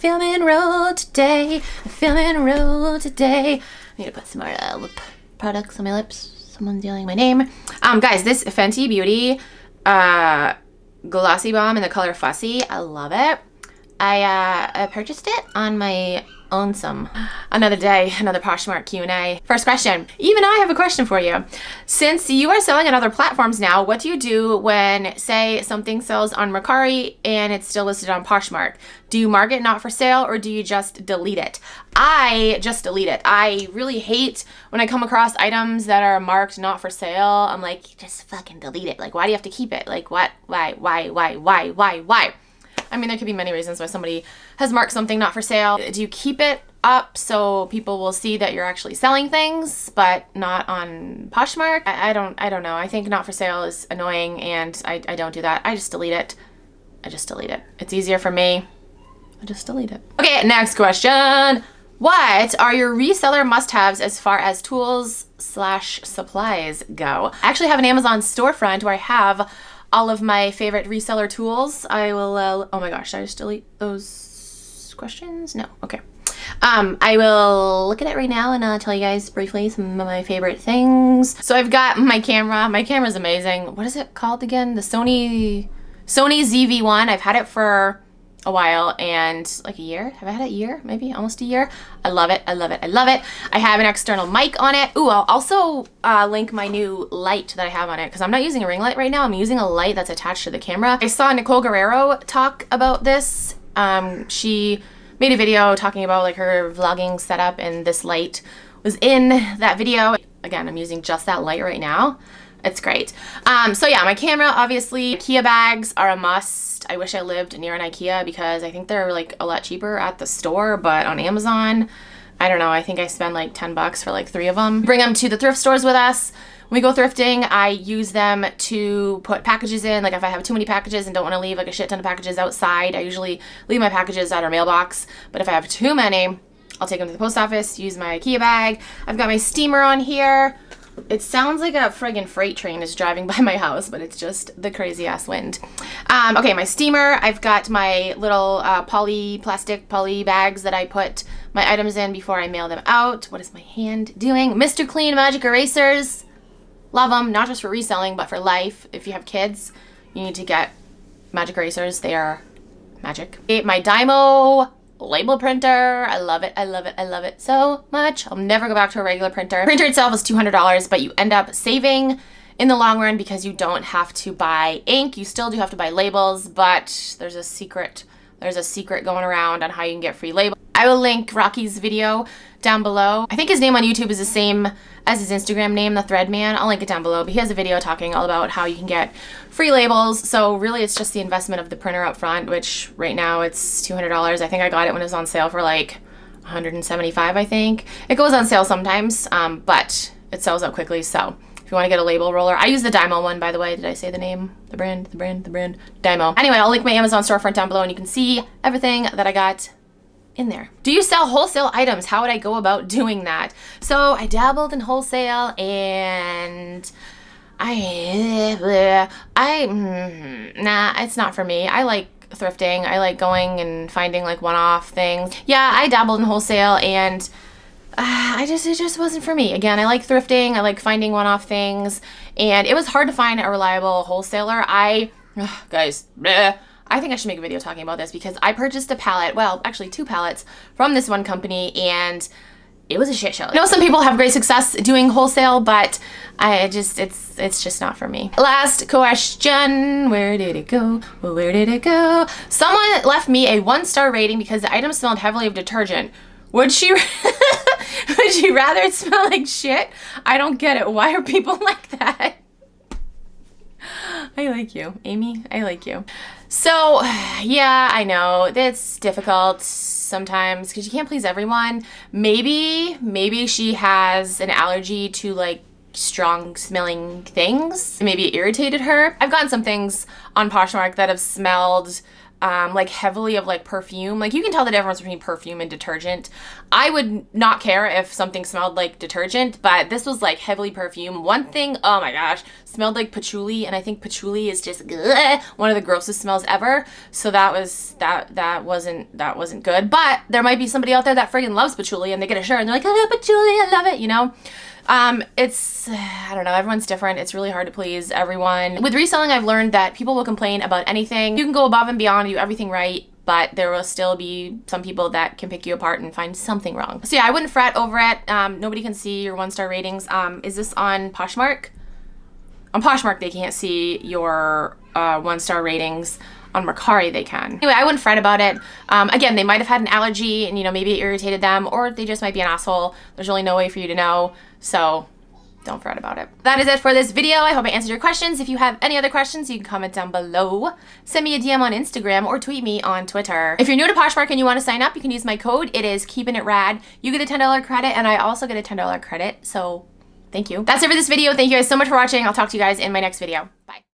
feeling roll today. I'm feeling roll today. I need to put some more lip products on my lips. Someone's yelling my name. Guys, this Fenty Beauty Glossy Bomb in the color Fussy. I love it. I purchased it on my own some. Another day, another Poshmark Q&A. First question. Even I have a question for you. Since you are selling on other platforms now, what do you do when, say, something sells on Mercari and it's still listed on Poshmark? Do you mark it not for sale or do you just delete it? I just delete it. I really hate when I come across items that are marked not for sale. I'm like, just fucking delete it. Like, why do you have to keep it? Like, what? Why? I mean, there could be many reasons why somebody has marked something not for sale. Do you keep it up so people will see that you're actually selling things, but not on Poshmark? I don't know. I think not for sale is annoying, and I don't do that. I just delete it. It's easier for me. I just delete it. Okay, next question. What are your reseller must-haves as far as tools/supplies go? I actually have an Amazon storefront where I have all of my favorite reseller tools. I will, oh my gosh, did I just delete those questions? No, okay. I will look at it right now and tell you guys briefly some of my favorite things. So I've got my camera. My camera's amazing. What is it called again? The Sony ZV-1. I've had it for a while and like a year. Have I had it a year? Maybe almost a year. I love it. I have an external mic on it. Ooh, I'll also link my new light that I have on it because I'm not using a ring light right now. I'm using a light that's attached to the camera. I saw Nicole Guerrero talk about this. She made a video talking about like her vlogging setup and this light was in that video. Again, I'm using just that light right now. It's great. So yeah, my camera, obviously. IKEA bags are a must. I wish I lived near an IKEA because I think they're like a lot cheaper at the store, but on Amazon, I don't know. I think I spend like 10 bucks for like 3 of them. Bring them to the thrift stores with us. When we go thrifting, I use them to put packages in. Like if I have too many packages and don't want to leave like a shit ton of packages outside, I usually leave my packages at our mailbox. But if I have too many, I'll take them to the post office, use my IKEA bag. I've got my steamer on here. It sounds like a friggin' freight train is driving by my house, but it's just the crazy ass wind. Okay, my steamer. I've got my little plastic poly bags that I put my items in before I mail them out. What is my hand doing? Mr. Clean magic erasers. Love them, not just for reselling, but for life. If you have kids, you need to get magic erasers. They are magic. Okay, my Dymo label printer. I love it so much. I'll never go back to a regular printer. The printer itself is $200, but you end up saving in the long run because you don't have to buy ink. You still do have to buy labels, but there's a secret going around on how you can get free labels. I will link Rocky's video down below. I think his name on YouTube is the same as his Instagram name, The Thread Man. I'll link it down below, but he has a video talking all about how you can get free labels. So really it's just the investment of the printer up front, which right now it's $200. I think I got it when it was on sale for like $175, I think. It goes on sale sometimes, but it sells out quickly. So if you want to get a label roller, I use the Dymo one, by the way. Did I say the name? The brand? Dymo. Anyway, I'll link my Amazon storefront down below and you can see everything that I got in there. Do you sell wholesale items? How would I go about doing that? So I dabbled in wholesale and nah, it's not for me. I like thrifting. I like going and finding like one-off things. Yeah, I dabbled in wholesale and it just wasn't for me. Again, I like thrifting. I like finding one-off things, and it was hard to find a reliable wholesaler. Guys, I think I should make a video talking about this because I purchased a pallet, well, actually 2 pallets from this one company, and it was a shit show. I know some people have great success doing wholesale, but it's just not for me. Last question. Where did it go? Well, where did it go? Someone left me a 1-star rating because the item smelled heavily of detergent. Would she rather it smell like shit? I don't get it. Why are people like that? I like you, Amy. I like you. So, yeah, I know it's difficult sometimes because you can't please everyone. Maybe she has an allergy to like strong smelling things. Maybe it irritated her. I've gotten some things on Poshmark that have smelled like heavily of like perfume. Like you can tell the difference between perfume and detergent. I would not care if something smelled like detergent, but this was like heavily perfume. One thing, oh my gosh, smelled like patchouli, and I think patchouli is just one of the grossest smells ever. So that wasn't good. But there might be somebody out there that friggin' loves patchouli and they get a shirt and they're like, I love patchouli, I love it, you know? I don't know, everyone's different. It's really hard to please everyone. With reselling, I've learned that people will complain about anything. You can go above and beyond, do everything right, but there will still be some people that can pick you apart and find something wrong. So yeah, I wouldn't fret over it. Nobody can see your 1-star ratings. Is this on Poshmark? On Poshmark, they can't see your 1-star ratings. On Mercari, they can. Anyway, I wouldn't fret about it. Again, they might have had an allergy and, you know, maybe it irritated them, or they just might be an asshole. There's really no way for you to know, so don't fret about it. That is it for this video. I hope I answered your questions. If you have any other questions, you can comment down below. Send me a DM on Instagram or tweet me on Twitter. If you're new to Poshmark and you want to sign up, you can use my code. It is KeepinItRad. You get a $10 credit, and I also get a $10 credit, so thank you. That's it for this video. Thank you guys so much for watching. I'll talk to you guys in my next video. Bye.